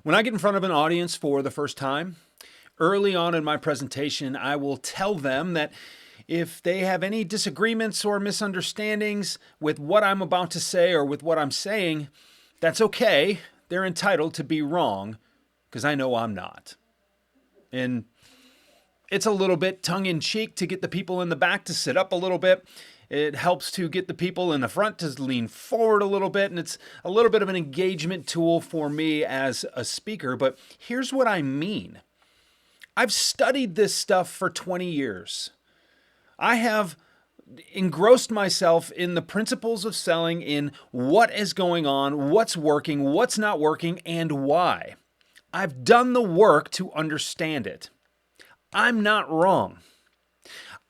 When I get in front of an audience for the first time, early on in my presentation, I will tell them that if they have any disagreements or misunderstandings with what I'm about to say or with what I'm saying, that's okay. They're entitled to be wrong because I know I'm not. And it's a little bit tongue-in-cheek to get the people in the back to sit up a little bit. It helps to get the people in the front to lean forward a little bit, and it's a little bit of an engagement tool for me as a speaker. But here's what I mean. I've studied this stuff for 20 years. I have engrossed myself in the principles of selling, in what is going on, what's working, what's not working, and why. I've done the work to understand it. I'm not wrong.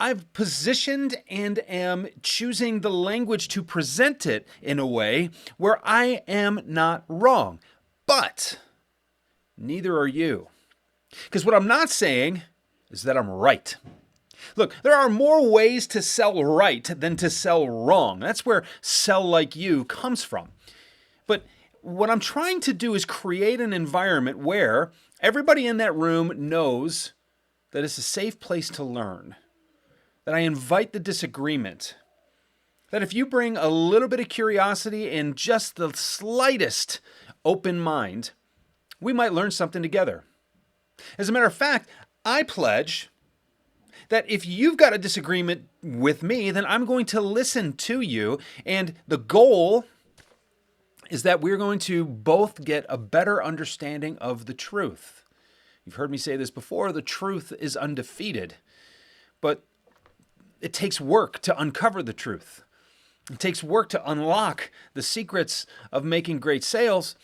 I've positioned and am choosing the language to present it in a way where I am not wrong. But neither are you. Because what I'm not saying is that I'm right. Look, there are more ways to sell right than to sell wrong. That's where Sell Like You comes from. But what I'm trying to do is create an environment where everybody in that room knows that it's a safe place to learn, that I invite the disagreement, that if you bring a little bit of curiosity and just the slightest open mind, we might learn something together. As a matter of fact, I pledge that if you've got a disagreement with me, then I'm going to listen to you, and the goal is that we're going to both get a better understanding of the truth. You've heard me say this before, the truth is undefeated, but it takes work to uncover the truth. It takes work to unlock the secrets of making great sales,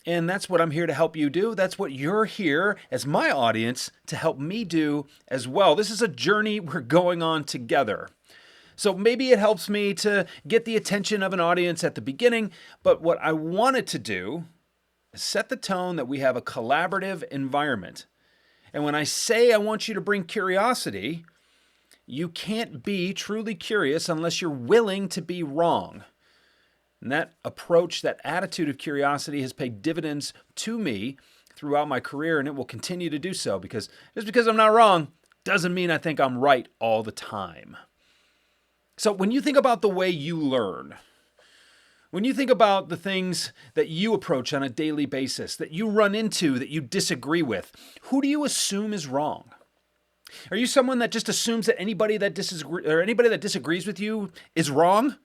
and that's what I'm here to help you do. That's what you're here as my audience to help me do as well. This is a journey we're going on together. So maybe it helps me to get the attention of an audience at the beginning, but what I wanted to do is set the tone that we have a collaborative environment. And when I say I want you to bring curiosity, you can't be truly curious unless you're willing to be wrong. And that approach, that attitude of curiosity has paid dividends to me throughout my career, and it will continue to do so, because just because I'm not wrong doesn't mean I think I'm right all the time. So when you think about the way you learn, when you think about the things that you approach on a daily basis, that you run into, that you disagree with, who do you assume is wrong? Are you someone that just assumes that anybody that disagrees with you is wrong?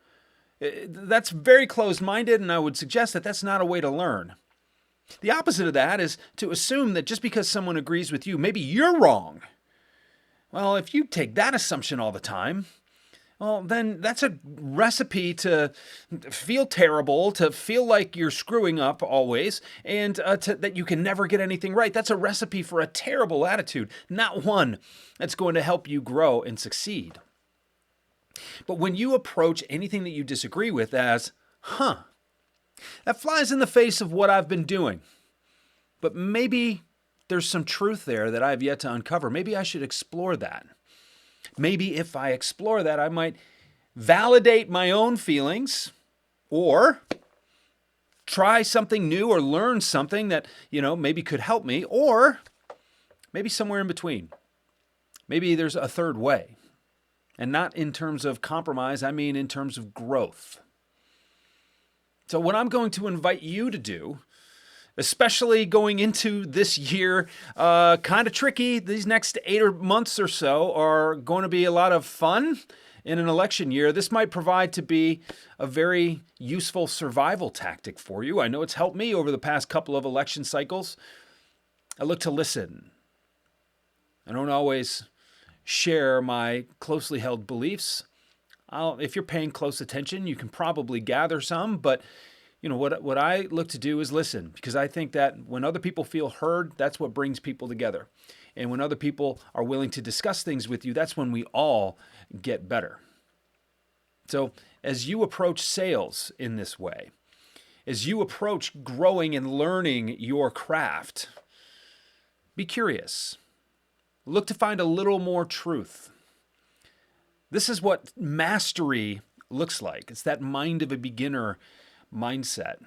That's very closed-minded, and I would suggest that that's not a way to learn. The opposite of that is to assume that just because someone agrees with you, maybe you're wrong. Well, if you take that assumption all the time, well, then that's a recipe to feel terrible, to feel like you're screwing up always, and that you can never get anything right. That's a recipe for a terrible attitude, not one that's going to help you grow and succeed. But when you approach anything that you disagree with as, that flies in the face of what I've been doing, but maybe there's some truth there that I've yet to uncover. Maybe I should explore that. Maybe if I explore that, I might validate my own feelings or try something new or learn something that, maybe could help me, or maybe somewhere in between. Maybe there's a third way. And not in terms of compromise, I mean in terms of growth. So what I'm going to invite you to do, especially going into this year, kind of tricky. These next 8 months or so are going to be a lot of fun in an election year. This might provide to be a very useful survival tactic for you. I know it's helped me over the past couple of election cycles. I look to listen. I don't always share my closely held beliefs. If you're paying close attention, you can probably gather some, but what I look to do is listen, because I think that when other people feel heard, that's what brings people together. And when other people are willing to discuss things with you, that's when we all get better. So as you approach sales in this way, as you approach growing and learning your craft, be curious. Look to find a little more truth. This is what mastery looks like. It's that mind of a beginner mindset.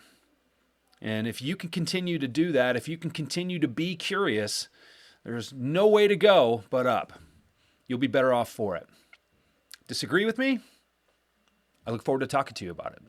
And if you can continue to do that, if you can continue to be curious, there's no way to go but up. You'll be better off for it. Disagree with me? I look forward to talking to you about it.